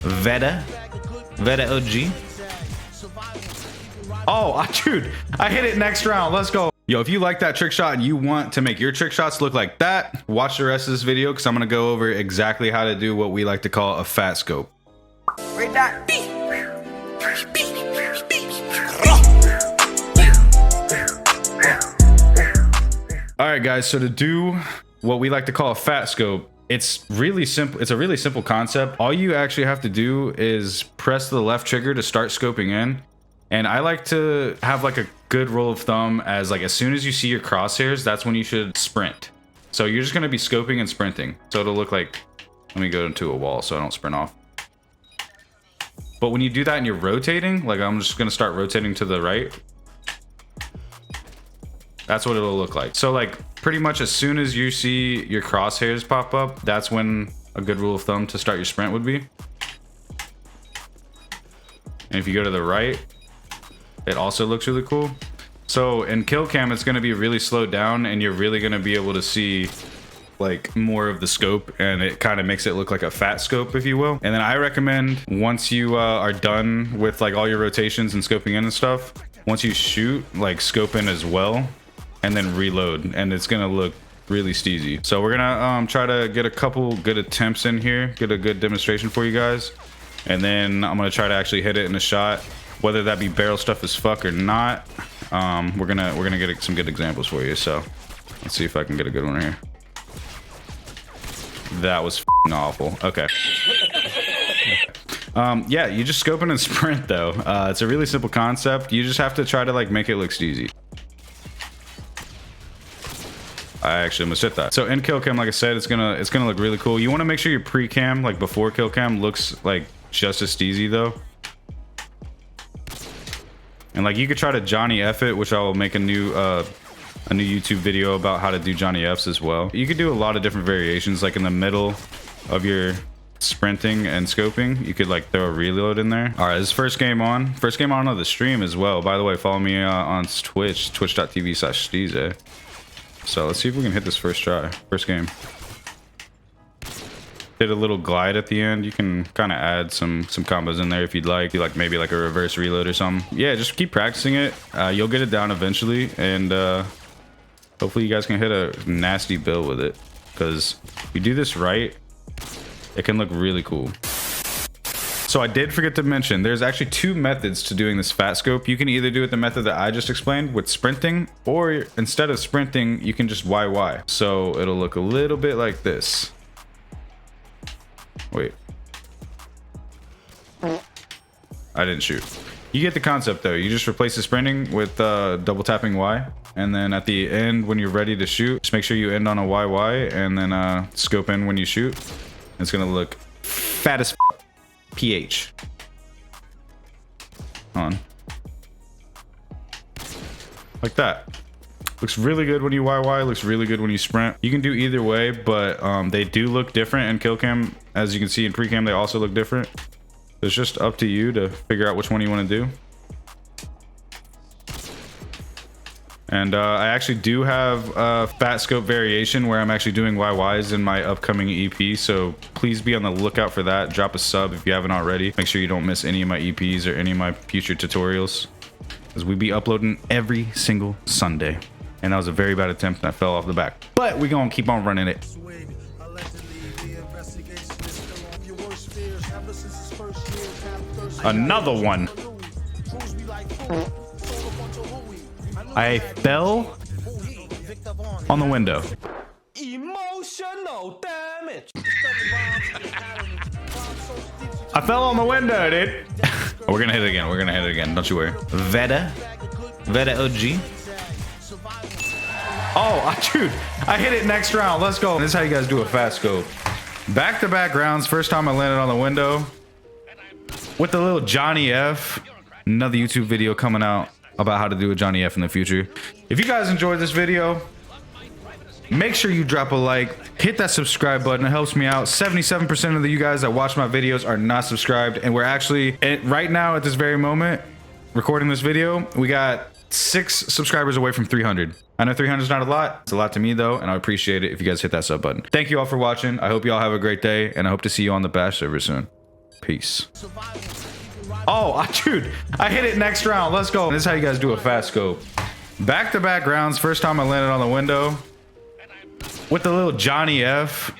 Veta OG. Oh, dude, I hit it next round. Let's go. Yo, if you like that trick shot and you want to make your trick shots look like that, watch the rest of this video because I'm going to go over exactly how to do what we like to call a fat scope. Right that. All right, guys, so to do what we like to call a fat scope, it's really simple. It's a really simple concept. All you actually have to do is press the left trigger to start scoping in. And I like to have like a good rule of thumb as like as soon as you see your crosshairs, that's when you should sprint. So you're just going to be scoping and sprinting. So it'll look like, let me go into a wall so I don't sprint off. But when you do that and you're rotating, like I'm just going to start rotating to the right. That's what it'll look like. So like pretty much as soon as you see your crosshairs pop up, that's when a good rule of thumb to start your sprint would be. And if you go to the right, it also looks really cool. So in kill cam, it's going to be really slowed down and you're really going to be able to see like more of the scope, and it kind of makes it look like a fat scope, if you will. And then I recommend once you are done with like all your rotations and scoping in and stuff, once you shoot, like scope in as well and then reload, and it's going to look really steezy. So we're going to try to get a couple good attempts in here, get a good demonstration for you guys. And then I'm going to try to actually hit it in a shot, whether that be barrel stuff as fuck or not. We're gonna get some good examples for you. So let's see if I can get a good one here. That was f***ing awful. Okay. Yeah, you just scope in and sprint though. It's a really simple concept. You just have to try to like make it look steezy. I actually almost hit that. So in kill cam, like I said, it's gonna look really cool. You want to make sure your pre-cam, like before kill cam, looks like just as steezy though. And like you could try to Johnny F it, which I will make a new YouTube video about how to do Johnny F's as well. You could do a lot of different variations, like in the middle of your sprinting and scoping, you could like throw a reload in there. All right, this is first game on of the stream as well. By the way, follow me on Twitch, twitch.tv/Steeze. So let's see if we can hit this first try, first game. Did a little glide at the end. You can kind of add some combos in there if you'd like. Maybe like a reverse reload or something. Yeah, just keep practicing it. You'll get it down eventually, and hopefully you guys can hit a nasty build with it. Because if you do this right, it can look really cool. So I did forget to mention, there's actually two methods to doing this fat scope. You can either do it the method that I just explained with sprinting, or instead of sprinting, you can just YY. So it'll look a little bit like this. Wait. I didn't shoot. You get the concept though. You just replace the sprinting with double tapping Y. And then at the end, when you're ready to shoot, just make sure you end on a YY and then scope in when you shoot. It's gonna look fat as PH. On. Like that. Looks really good when you YY, looks really good when you sprint. You can do either way, but they do look different in kill cam. As you can see in pre-cam, they also look different. It's just up to you to figure out which one you want to do. And I actually do have a fat scope variation where I'm actually doing YYs in my upcoming EP. So please be on the lookout for that. Drop a sub if you haven't already. Make sure you don't miss any of my EPs or any of my future tutorials, because we be uploading every single Sunday. And that was a very bad attempt and I fell off the back. But we're gonna keep on running it. Another one. I fell on the window. Emotional damage. I fell on the window, dude. We're gonna hit it again. We're gonna hit it again. Don't you worry. Veta OG. Oh, dude, I hit it next round. Let's go. This is how you guys do a fast scope. Back-to-back rounds. First time I landed on the window with the little Johnny F. Another YouTube video coming out about how to do a Johnny F in the future. If you guys enjoyed this video, make sure you drop a like, hit that subscribe button. It helps me out. 77% of you guys that watch my videos are not subscribed, and we're actually right now at this very moment recording this video, we got 6 subscribers away from 300. I know 300 is not a lot. It's a lot to me though, and I appreciate it if you guys hit that sub button. Thank you all for watching. I hope you all have a great day, and I hope to see you on the Bash server soon. Peace. Oh, dude, I hit it next round. Let's go. This is how you guys do a fast scope. Back-to-back rounds. First time I landed on the window with the little Johnny F.